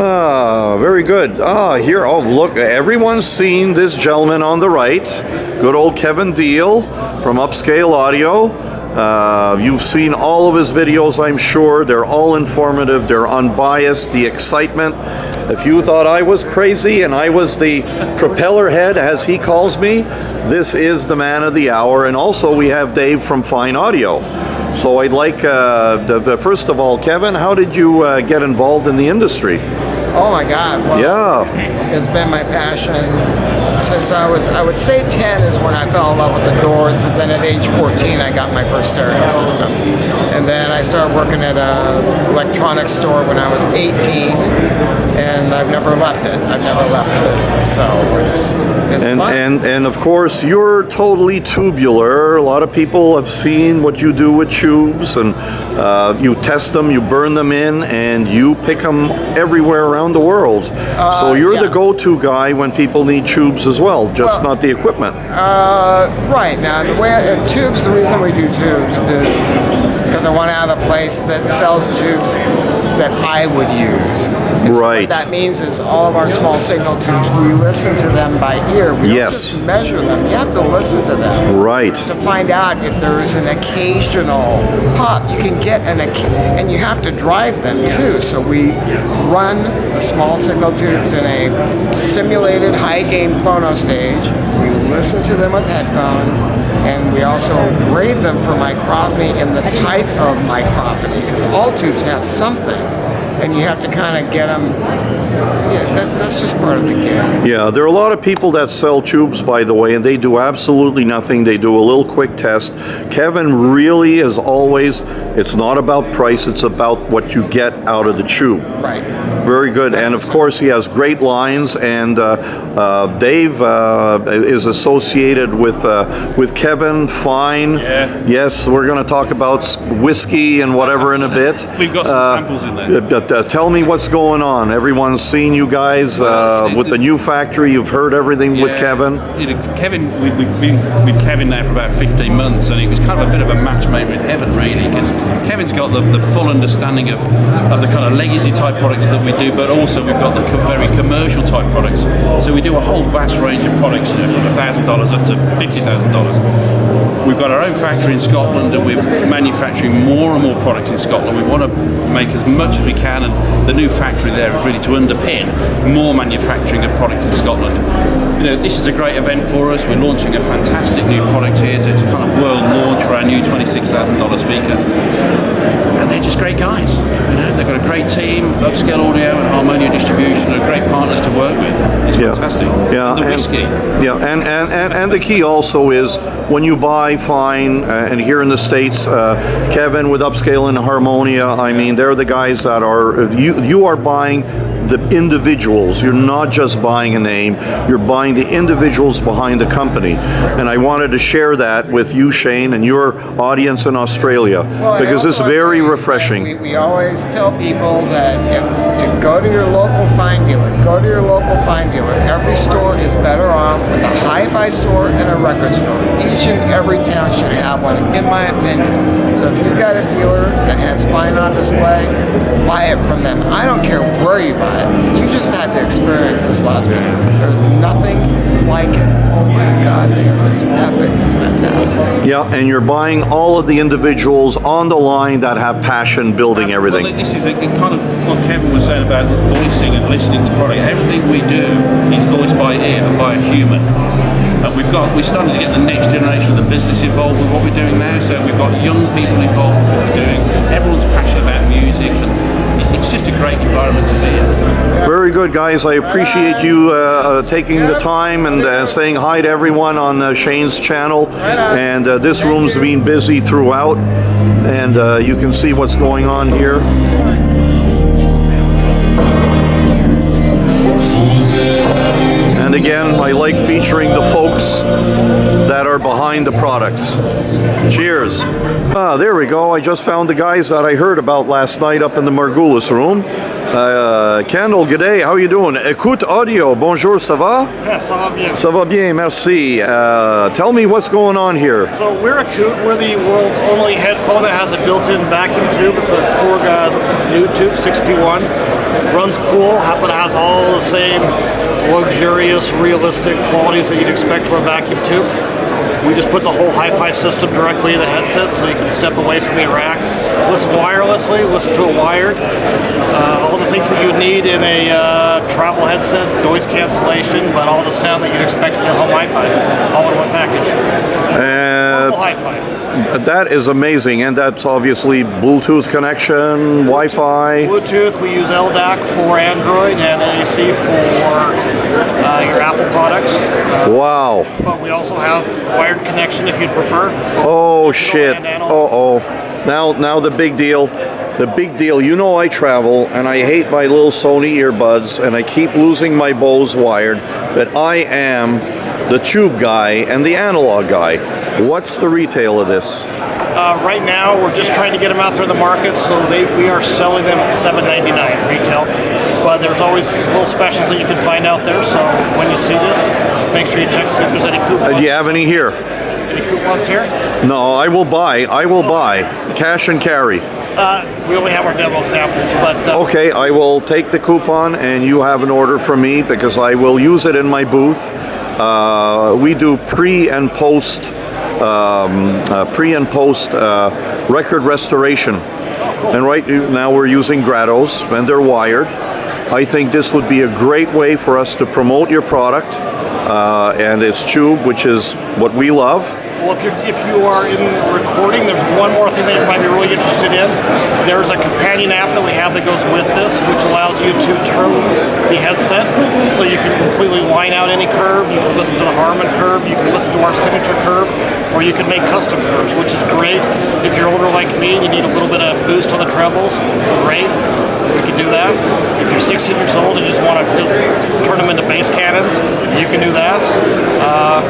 Ah, very good. Ah, here, oh, look, everyone's seen this gentleman on the right. Good old Kevin Deal from Upscale Audio. You've seen all of his videos, I'm sure. They're all informative, they're unbiased, the excitement. If you thought I was crazy and I was the propeller head, as he calls me, this is the man of the hour. And also we have Dave from Fine Audio. So I'd like, first of all, Kevin, how did you get involved in the industry? Oh my God! Well, yeah, it's been my passion since I would say 10 is when I fell in love with the Doors, but then at age 14 I got my first stereo system, and then I started working at an electronics store when I was 18, and I've never left it. I've never left the business, so it's fun. And of course you're totally tubular. A lot of people have seen what you do with tubes, and you test them, you burn them in, and you pick them everywhere around the world. So you're the go-to guy when people need tubes as well, just not the equipment. Right. Now, the reason we do tubes is because I want to have a place that sells tubes that I would use. And so what that means is all of our small signal tubes, we listen to them by ear. We don't just measure them. You have to listen to them. Right. To find out if there is an occasional pop. You can get and you have to drive them too. So we run the small signal tubes in a simulated high gain phono stage. We listen to them with headphones, and we also grade them for microphony in the type of microphony, because all tubes have something, and you have to kind of get them. Yeah, that's just part of the game. Yeah, there are a lot of people that sell tubes, by the way, and they do absolutely nothing. They do a little quick test. Kevin really, as always, it's not about price, it's about what you get out of the tube. Right. Very good. And of course, he has great lines, and Dave is associated with Kevin Fine. Yeah. Yes, we're going to talk about whiskey and whatever in a bit. We've got some samples in there. Tell me what's going on. Everyone's seen you guys with the new factory. You've heard everything with Kevin. Kevin, we've been with Kevin now for about 15 months, and it was kind of a bit of a match made with heaven, really, because Kevin's got the full understanding of the kind of legacy type products that we do, but also we've got the very commercial type products. So we do a whole vast range of products, from $1,000 up to $50,000. We've got our own factory in Scotland, and we're manufacturing more and more products in Scotland. We want to make as much as we can, and the new factory there is really to underpin more manufacturing of products in Scotland. This is a great event for us. We're launching a fantastic new product here. So it's a kind of world launch for our new $26,000 speaker. And they're just great guys. They've got a great team, Upscale Audio and Harmonia Distribution are great partners to work with. It's fantastic. Yeah, the whiskey. And the key also is when you buy Fine, and here in the States, Kevin with Upscale and Harmonia, I mean, they're the guys that are, you are buying the individuals. You're not just buying a name, you're buying the individuals behind the company. And I wanted to share that with you, Shane, and your audience in Australia, because it's very refreshing. We always tell people that to go to your local fine dealer. Go to your local fine dealer. Every store is better off with a hi-fi store and a record store. Each and every town should have one, in my opinion. So if you've got a dealer that has Fine on display, buy it from them. I don't care where you buy it. You just have to experience this last minute. There's nothing like it. Oh my God, they are just epic. It's fantastic. Yeah, and you're buying all of the individuals on the line that have passion building everything. Well, this is kind of what Kevin was saying about voicing and listening to product. Everything we do is voiced by ear and by a human. And we're starting to get the next generation of the business involved with what we're doing now. So we've got young people involved with what we're doing. Everyone's passionate about music, and it's just a great environment to be in. Very good, guys. I appreciate you taking the time and saying hi to everyone on Shane's channel. And this room's been busy throughout, and you can see what's going on here. And again, I like featuring the folks that are behind the products. Cheers. There we go. I just found the guys that I heard about last night up in the Margulis room. Kendall, good day. How are you doing? Écoute Audio, bonjour, ça va? Yeah, ça va bien. Ça va bien, merci. Tell me what's going on here. So we're Écoute. We're the world's only headphone that has a built-in vacuum tube. It's a Korg new tube, 6P1. Runs cool, but it has all the same luxurious, realistic qualities that you'd expect from a vacuum tube. We just put the whole hi-fi system directly in the headset, so you can step away from the rack, listen wirelessly, listen to it wired. All the things that you would need in a travel headset, noise cancellation, but all the sound that you'd expect in a home Wi-Fi, all in one package. Hi-fi. That is amazing, and that's obviously Bluetooth connection, Wi-Fi. Bluetooth, we use LDAC for Android and AC for your Apple products. Wow. But we also have wired connection if you'd prefer. Oh shit. Uh-oh. Now the big deal. The big deal. You know I travel and I hate my little Sony earbuds and I keep losing my Bose wired, but I am the tube guy and the analog guy. What's the retail of this? Right now, we're just trying to get them out there in the market, so we are selling them at $7.99 retail. But there's always little specials that you can find out there, so when you see this, make sure you check to see if there's any coupons. Do you have any here? Any coupons here? No, I will buy. Cash and carry. We only have our demo samples, but... Okay, I will take the coupon and you have an order from me because I will use it in my booth. We do pre and post record restoration. And right now we're using Gratos and they're wired. I think this would be a great way for us to promote your product and its tube, which is what we love. Well, if you are in recording, there's one more thing that you might be really interested in. There's a companion app that we have that goes with this, which allows you to trim the headset, so you can completely line out any curve. You can listen to the Harman curve, you can listen to our signature curve, or you can make custom curves, which is great. If you're older like me and you need a little bit of boost on the trebles, great. We can do that. If you're 16 years old and you just want to turn them into bass cannons, you can do that.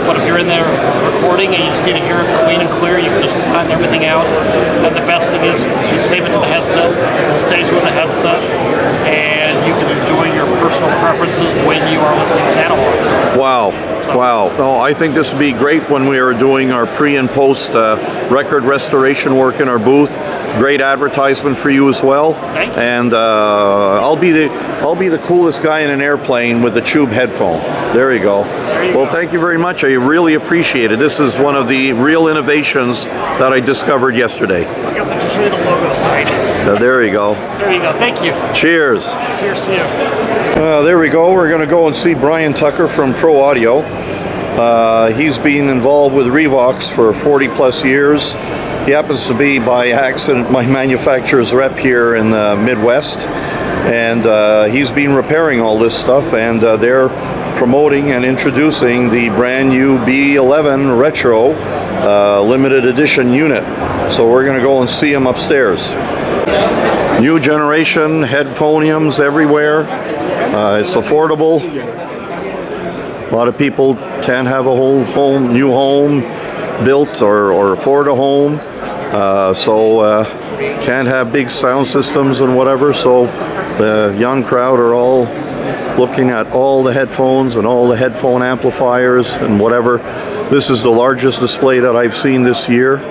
But if you're in there recording and you just need to hear it clean and clear, you can just flatten everything out. And the best thing is you save it to the headset, it stays with the headset, and you can enjoy your personal preferences when you are listening to analog. Wow. No, I think this would be great when we are doing our pre and post record restoration work in our booth. Great advertisement for you as well. Thank you. And I'll be the coolest guy in an airplane with the tube headphone. There you go. Well, thank you very much. I really appreciate it. This is one of the real innovations that I discovered yesterday. I guess I should show you the logo side. There you go. There you go. Thank you. Cheers. Cheers to you. There we go. We're going to go and see Brian Tucker from Pro Audio. He's been involved with Revox for 40 plus years. He happens to be, by accident, my manufacturer's rep here in the Midwest. And he's been repairing all this stuff, and they're promoting and introducing the brand new B11 Retro limited edition unit. So we're going to go and see him upstairs. New generation headphoniums everywhere. It's affordable. A lot of people can't have a whole new home built or afford a home, so can't have big sound systems and whatever. So the young crowd are all looking at all the headphones and all the headphone amplifiers and whatever. This is the largest display that I've seen this year.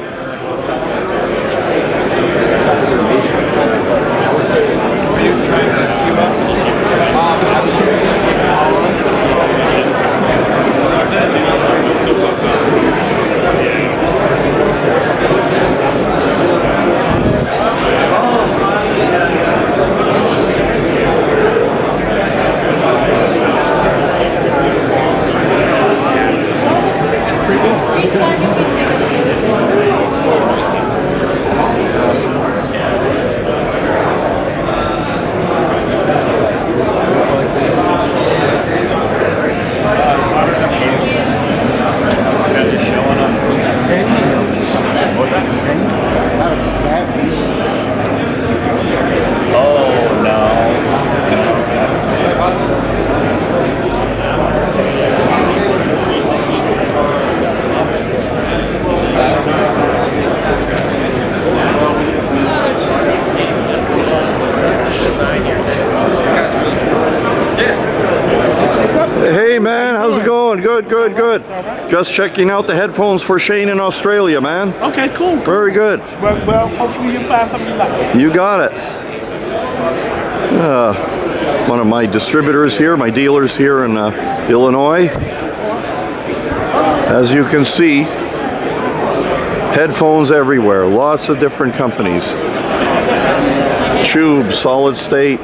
doing? Good, good, good. Just checking out the headphones for Shane in Australia, man. Okay, cool. Very good. Well, hopefully you find something you like. You got it. One of my distributors here, my dealers here in Illinois. As you can see, headphones everywhere. Lots of different companies. Tube, solid state.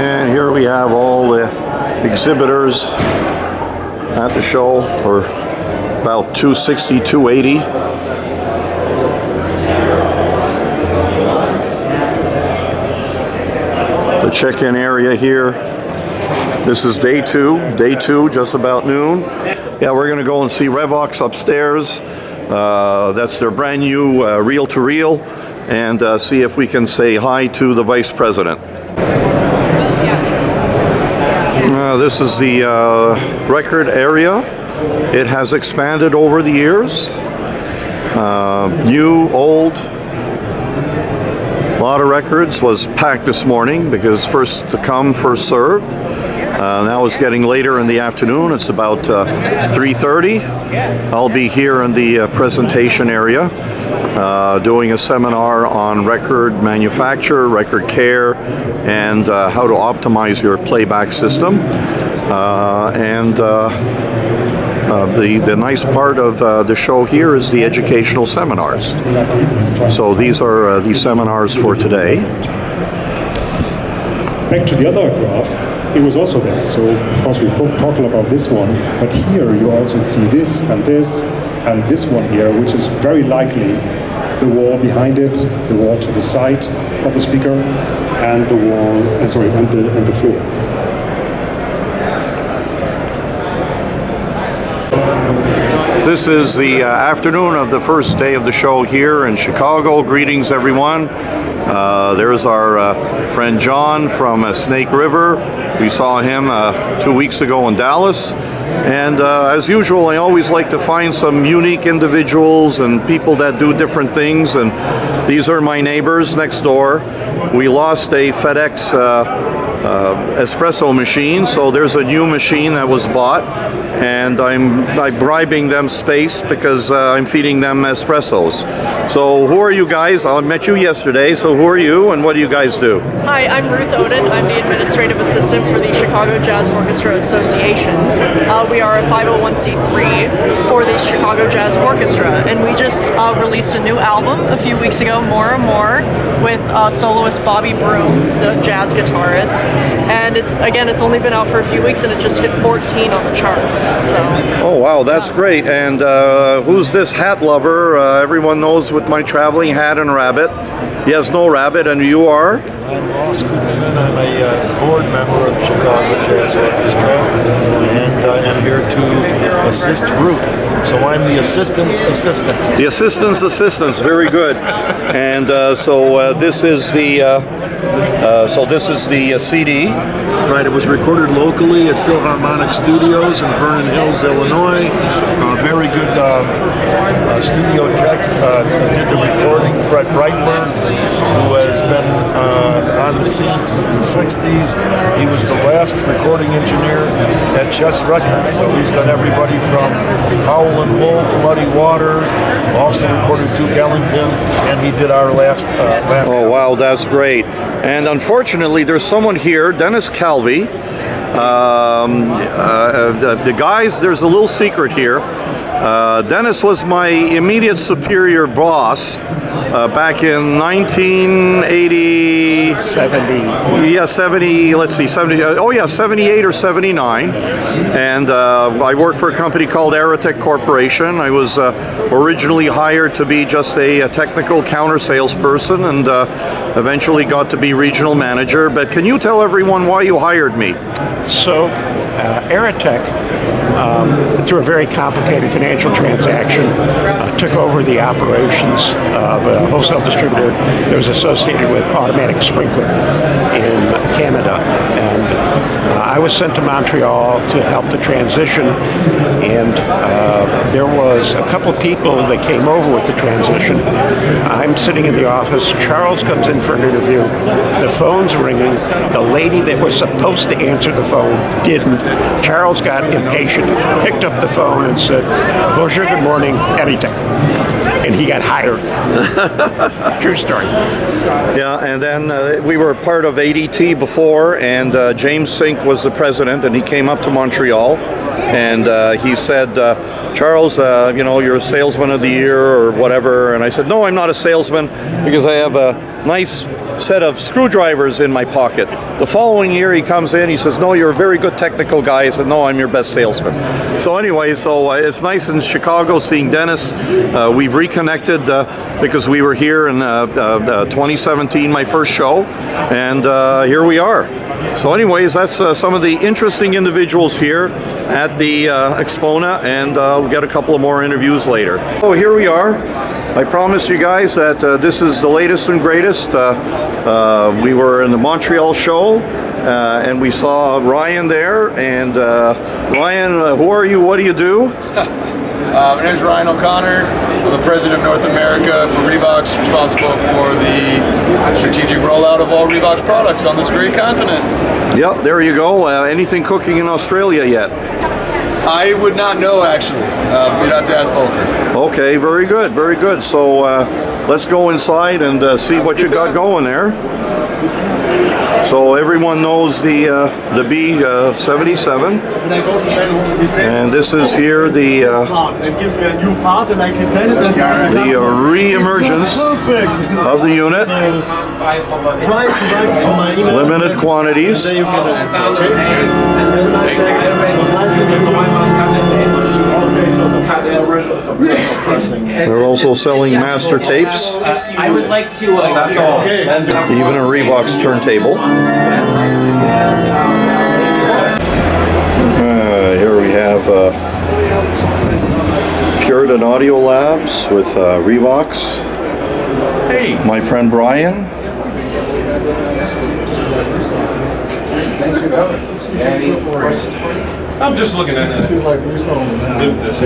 And here we have all the exhibitors at the show for about $260, $280. The check-in area here. This is day two, just about noon. Yeah, we're gonna go and see Revox upstairs. That's their brand new reel-to-reel, and see if we can say hi to the Vice President. This is the record area. It has expanded over the years. New, old, a lot of records. Was packed this morning because first to come, first served. Now it's getting later in the afternoon. It's about 3:30. I'll be here in the presentation area doing a seminar on record manufacture, record care, and how to optimize your playback system. The nice part of the show here is the educational seminars. So these are the seminars for today. Back to the other graph, it was also there. So of course we talked about this one, but here you also see this and this one here, which is very likely the wall behind it, the wall to the side of the speaker, and the wall, and the floor. This is the afternoon of the first day of the show here in Chicago. Greetings, everyone. There's our friend John from Snake River. We saw him 2 weeks ago in Dallas. And as usual, I always like to find some unique individuals and people that do different things. And these are my neighbors next door. We lost a FedEx espresso machine, so there's a new machine that was bought. And I'm bribing them space because I'm feeding them espressos. So who are you guys? I met you yesterday, so who are you and what do you guys do? Hi, I'm Ruth Oden. I'm the administrative assistant for the Chicago Jazz Orchestra Association. We are a 501c3 for the Chicago Jazz Orchestra, and we just released a new album a few weeks ago, More and More, with soloist Bobby Broom, the jazz guitarist. And it's only been out for a few weeks, and it just hit 14 on the charts. So. Oh wow, that's great. And who's this hat lover? Everyone knows with my traveling hat and rabbit. He has no rabbit, and you are? I'm Ross Cooperman. I'm a board member of the Chicago Jazz Orchestra, and I'm here to assist Ruth. So I'm the assistant's assistant. The assistant's assistant, very good. And so this is the CD. Right, it was recorded locally at Philharmonic Studios in Vernon Hills, Illinois. Very good studio tech did the recording. Fred Brightburn, who has been on the scene since the 60s. He was the last recording engineer at Chess Records. So he's done everybody from Howlin' Wolf, Muddy Waters, also recorded Duke Ellington, and he did our last Oh wow, that's great. And unfortunately, there's someone here, Dennis Calvi. The guys, there's a little secret here. Dennis was my immediate superior boss back in 1980. 70. Yeah, 70, let's see, 70, 78 or 79. And I worked for a company called Aerotech Corporation. I was originally hired to be just a technical counter salesperson and eventually got to be regional manager. But can you tell everyone why you hired me? So, Aerotech, through a very complicated financial transaction, took over the operations of a wholesale distributor that was associated with automatic sprinkler in Canada. And I was sent to Montreal to help the transition, and there was a couple of people that came over with the transition. I'm sitting in the office. Charles comes in for an interview. The phone's ringing. The lady that was supposed to answer the phone didn't. Charles got impatient, picked up the phone and said, "Bonjour, good morning, Eritech." And he got hired. True story. Yeah, and then we were part of ADT before, and James Sink was the president, and he came up to Montreal, and he said, Charles, you know, you're a salesman of the year or whatever. And I said, no, I'm not a salesman because I have a nice set of screwdrivers in my pocket. The following year he comes in, he says, no, you're a very good technical guy. I said, no, I'm your best salesman. So anyway, it's nice in Chicago seeing Dennis. We've reconnected because we were here in 2017, my first show, and here we are. So anyways, that's some of the interesting individuals here at the Axpona, and we'll get a couple of more interviews later. So here we are. I promise you guys that this is the latest and greatest. We were in the Montreal show, and we saw Ryan there. And Ryan, who are you? What do you do? My name is Ryan O'Connor. I'm the president of North America for Revox, responsible for the strategic rollout of all Revox products on this great continent. Yep, there you go. Anything cooking in Australia yet? I would not know, actually. You'd have to ask Volker. Okay, very good, very good. So let's go inside and see what you got going there. So everyone knows the B77, and this is here the re-emergence of the unit. Limited quantities. They're also selling master tapes. I would like to. That's all. Even a Revox turntable. Here we have Puritan Audio Labs with Revox. Hey. My friend Brian. I'm just looking at it. The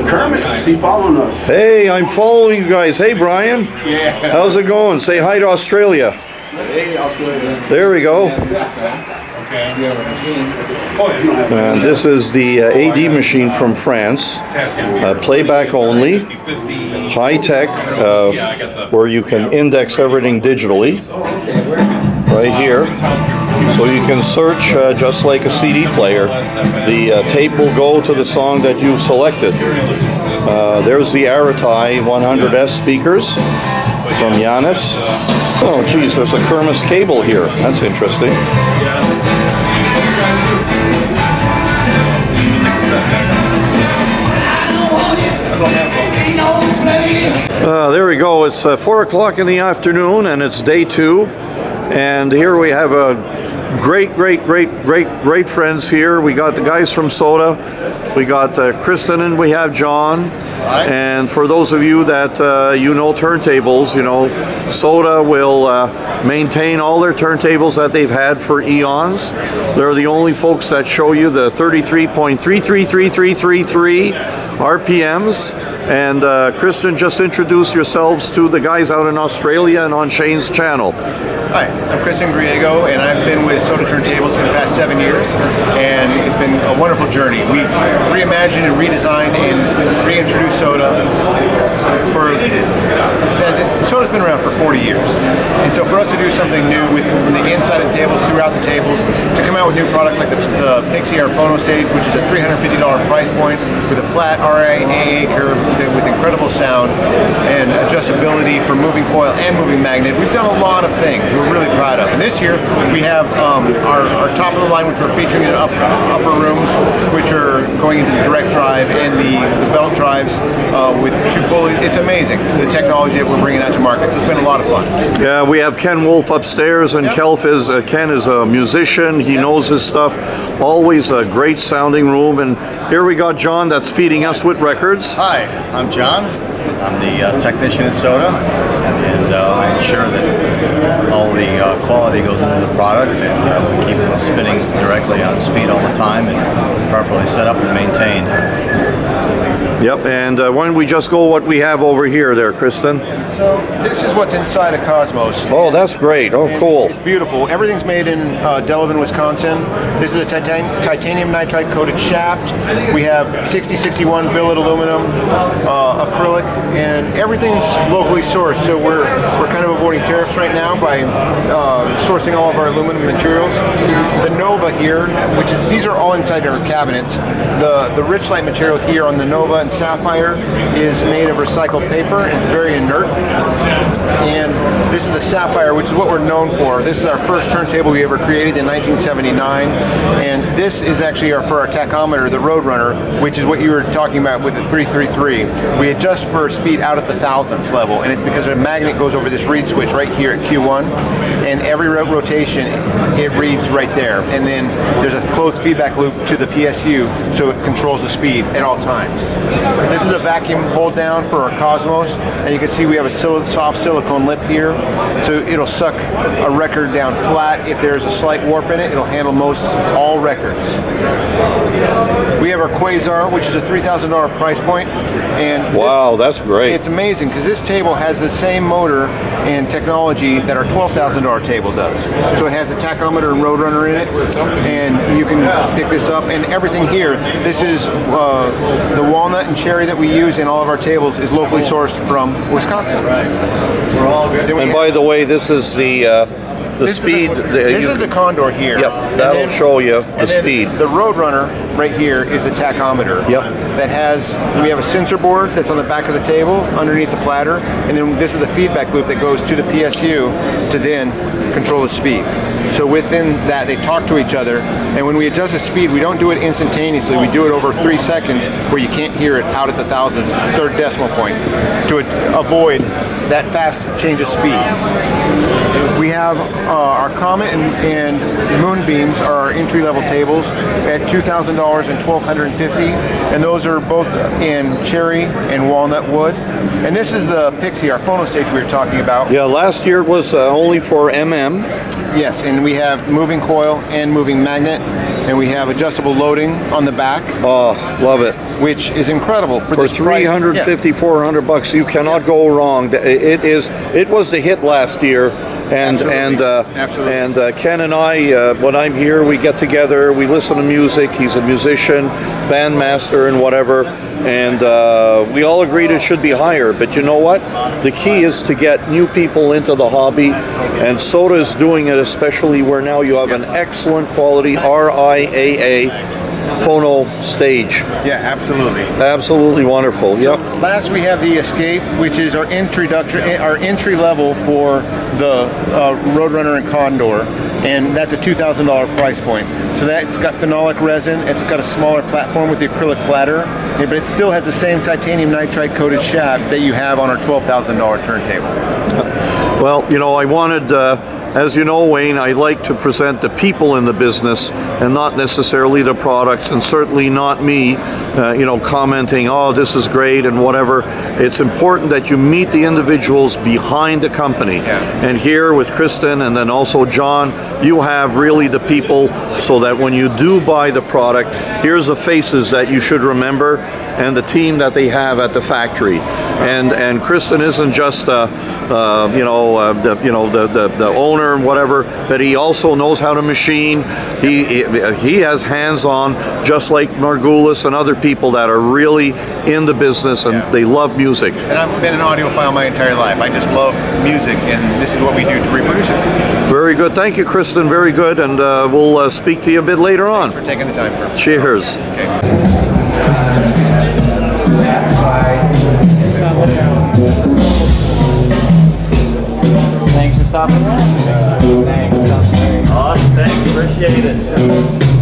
Kirmuss, he following us. Hey, I'm following you guys. Hey, Brian. Yeah. How's it going? Say hi to Australia. Hey, Australia. There we go. And this is the AD machine from France. Playback only. High tech, where you can index everything digitally. Right here. So you can search just like a CD player. The tape will go to the song that you've selected. There's the Aratai 100S speakers from Yanis. Oh geez, there's a Kirmuss cable here. That's interesting. There we go. It's 4 o'clock in the afternoon, and it's day 2. And here we have a great friends here. We got the guys from SOTA. We got Kristen, and we have John. Hi. And for those of you that you know turntables, you know, SOTA will maintain all their turntables that they've had for eons. They're the only folks that show you the 33.333333 RPMs. And Kristen, just introduce yourselves to the guys out in Australia and on Shane's channel. Hi, I'm Kristen Griego, and I've been with SOTA Turntables for the past 7 years, and it's been a wonderful journey. We've reimagined and redesigned and reintroduced SOTA. SOTA's been around for 40 years, and so for us to do something new from the inside of the tables, throughout the tables, to come out with new products like the Pixie Air Phono Stage, which is a $350 price point with a flat RIAA curve with incredible sound and adjustability for moving coil and moving magnet. We've done a lot of things we're really proud of. And this year we have our top of the line, which we're featuring in upper rooms, which are going into the direct drive and the belt drives with 2 pulleys. It's amazing, the technology that we're bringing out to market. So it's been a lot of fun. Yeah, we have Ken Wolf upstairs, and Yep. Ken is a musician. He knows his stuff. Always a great sounding room. And here we got John that's feeding us with records. Hi, I'm John. I'm the technician at SOTA, and I ensure that all the quality goes into the product, and we keep them spinning directly on speed all the time and properly set up and maintained. Yep, and why don't we just go what we have over here there, Kristen? So this is what's inside a Cosmos. Oh, that's great. Oh, cool. It's beautiful. Everything's made in Delavan, Wisconsin. This is a titanium nitride coated shaft. We have 6061 billet aluminum, acrylic, and everything's locally sourced. So we're kind of avoiding tariffs right now by sourcing all of our aluminum materials. The Nova here, these are all inside our cabinets. The rich light material here on the Nova and Sapphire is made of recycled paper, and it's very inert. And this is the Sapphire, which is what we're known for. This is our first turntable we ever created in 1979, and this is actually for our tachometer, the Roadrunner, which is what you were talking about with the 333. We adjust for speed out at the thousandths level, and it's because a magnet goes over this reed switch right here at Q1, and every rotation it reads right there. And then there's a closed feedback loop to the PSU, so it controls the speed at all times. This is a vacuum hold down for our Cosmos, and you can see we have a soft silicone lip here, so it'll suck a record down flat. If there's a slight warp in it, it'll handle all records. We have our Quasar, which is a $3,000 price point, and wow, that's great. It's amazing because this table has the same motor and technology that our $12,000 table does. So it has a tachometer and Roadrunner in it, and you can pick this up. And everything here, this is the walnut and cherry that we use in all of our tables is locally sourced from Wisconsin. Right. We're all good. And by the way, this is the speed. This is the Condor here. Yep, that'll show you the speed. The Roadrunner right here is the tachometer. Yep. That has, we have a sensor board that's on the back of the table underneath the platter, and then this is the feedback loop that goes to the PSU to then control the speed. So within that, they talk to each other, and when we adjust the speed, we don't do it instantaneously. We do it over 3 seconds, where you can't hear it out at the thousandths, third decimal point, to avoid that fast change of speed. We have our Comet and Moonbeams are our entry-level tables at $2,000 and $1,250, and those are both in cherry and walnut wood. And this is the Pixie, our phono stage we were talking about. Yeah, last year it was only for MM. Yes, and we have moving coil and moving magnet, and we have adjustable loading on the back. Oh, love it. Which is incredible. For 350, yeah. $400, you cannot go wrong. It was the hit last year. Absolutely. And Ken and I, when I'm here, we get together, we listen to music. He's a musician, bandmaster, and whatever. And we all agreed it should be higher. But you know what? The key is to get new people into the hobby. And SOTA is doing it, especially where now you have an excellent quality RIAA phono stage. Yeah, absolutely. Absolutely wonderful. Yep. Last we have the Escape, which is our entry level for the Roadrunner and Condor, and that's a $2,000 price point. So that's got phenolic resin. It's got a smaller platform with the acrylic platter, but it still has the same titanium nitride coated shaft that you have on our $12,000 turntable. Well, you know, I wanted, as you know, Wayne, I like to present the people in the business and not necessarily the products, and certainly not me, commenting, oh, this is great and whatever. It's important that you meet the individuals behind the company. Yeah. And here with Kristen and then also John, you have really the people, so that when you do buy the product, here's the faces that you should remember and the team that they have at the factory. And Kristen isn't just the owner and whatever, but he also knows how to machine. He has hands-on, just like Margulis and other people that are really in the business, and they love music. And I've been an audiophile my entire life. I just love music, and this is what we do to reproduce it. Very good. Thank you, Kristen. Very good. And we'll speak to you a bit later on. Thanks for taking the time. Cheers. Okay. Thanks for stopping by. Thanks. Awesome. Thanks. Appreciate it.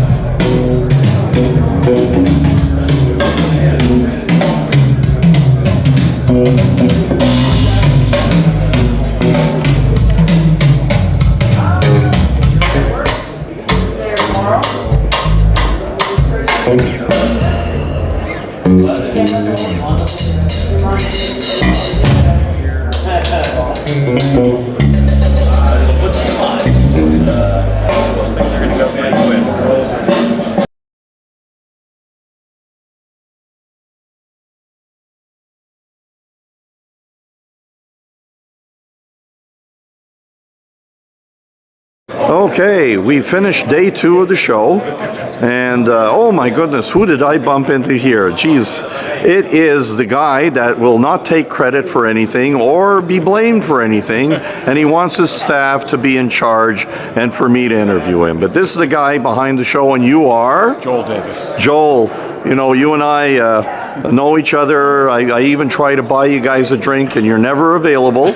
Okay, we finished day 2 of the show, and oh my goodness, who did I bump into here? Geez, it is the guy that will not take credit for anything or be blamed for anything, and he wants his staff to be in charge and for me to interview him. But this is the guy behind the show, and you are? Joel Davis. Joel. You know, you and I know each other. I even try to buy you guys a drink, and you're never available. You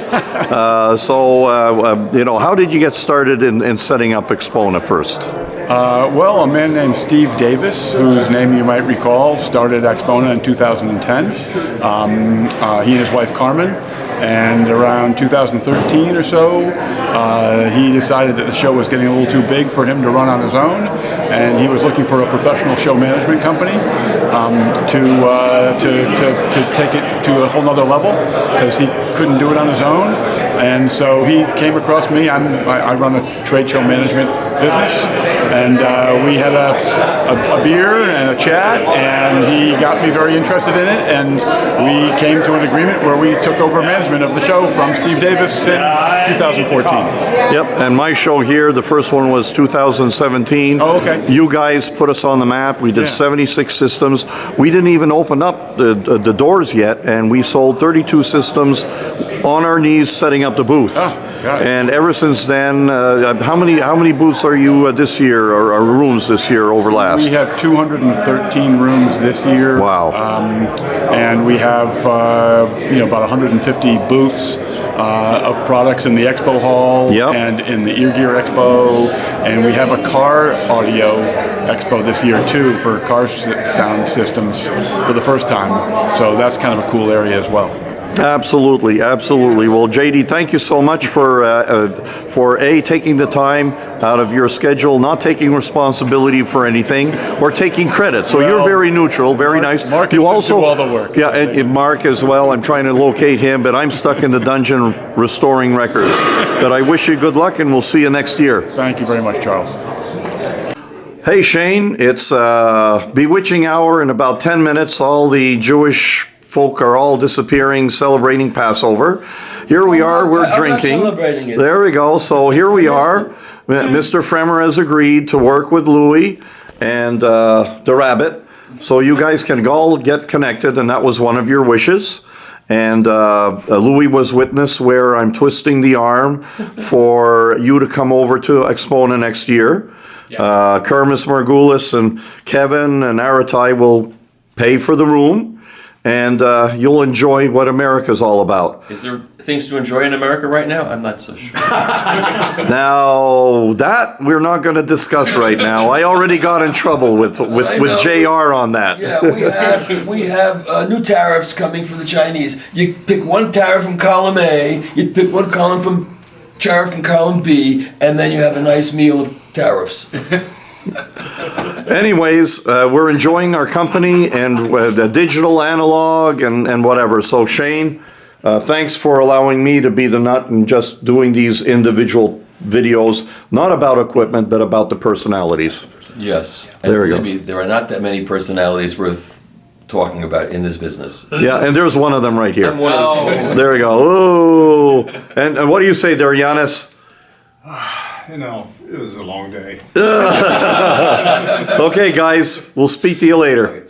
know, how did you get started in setting up Axpona first? Well, a man named Steve Davis, whose name you might recall, started Axpona in 2010. He and his wife Carmen. And around 2013 or so, he decided that the show was getting a little too big for him to run on his own, and he was looking for a professional show management company to take it to a whole nother level, because he couldn't do it on his own. And so he came across me. I run a trade show management business, and we had a beer and a chat, and he got me very interested in it, and we came to an agreement where we took over management of the show from Steve Davis in 2014. Yep, and my show here, the first one was 2017. Oh, okay. You guys put us on the map. We did 76 systems. We didn't even open up the doors yet, and we sold 32 systems on our knees setting up the booth. Oh, got it. And ever since then, how many booths are you this year, or rooms this year over last? We have 213 rooms this year. Wow. And we have about 150 booths of products in the expo hall and in the Ear Gear Expo, and we have a car audio expo this year too for car sound systems for the first time. So that's kind of a cool area as well. Absolutely, absolutely. Well, JD, thank you so much for taking the time out of your schedule, not taking responsibility for anything or taking credit. So you're very neutral, very nice. Mark you also do all the work. Yeah, and Mark as well. I'm trying to locate him, but I'm stuck in the dungeon restoring records. But I wish you good luck, and we'll see you next year. Thank you very much, Charles. Hey Shane, it's bewitching hour in about 10 minutes. All the Jewish folk are all disappearing, celebrating Passover. Here we are, we're drinking. Celebrating it. There we go. So here we are. Mr. Fremer has agreed to work with Louis and the rabbit. So you guys can all get connected, and that was one of your wishes. And Louis was witness where I'm twisting the arm for you to come over to Axpona next year. Kirmuss, Margulis, and Kevin and Aratai will pay for the room. And you'll enjoy what America's all about. Is there things to enjoy in America right now? I'm not so sure. Now, that we're not going to discuss right now. I already got in trouble with JR on that. Yeah, we have new tariffs coming for the Chinese. You pick one tariff from column A, you pick one tariff from column B, and then you have a nice meal of tariffs. Anyways, we're enjoying our company and the digital analog and whatever. So Shane, thanks for allowing me to be the nut and just doing these individual videos, not about equipment, but about the personalities. Yes. There we go. There are not that many personalities worth talking about in this business. Yeah, and there's one of them right here. I'm one of them. There we go. Ooh. And what do you say there, Giannis? You know, it was a long day. Okay, guys, we'll speak to you later.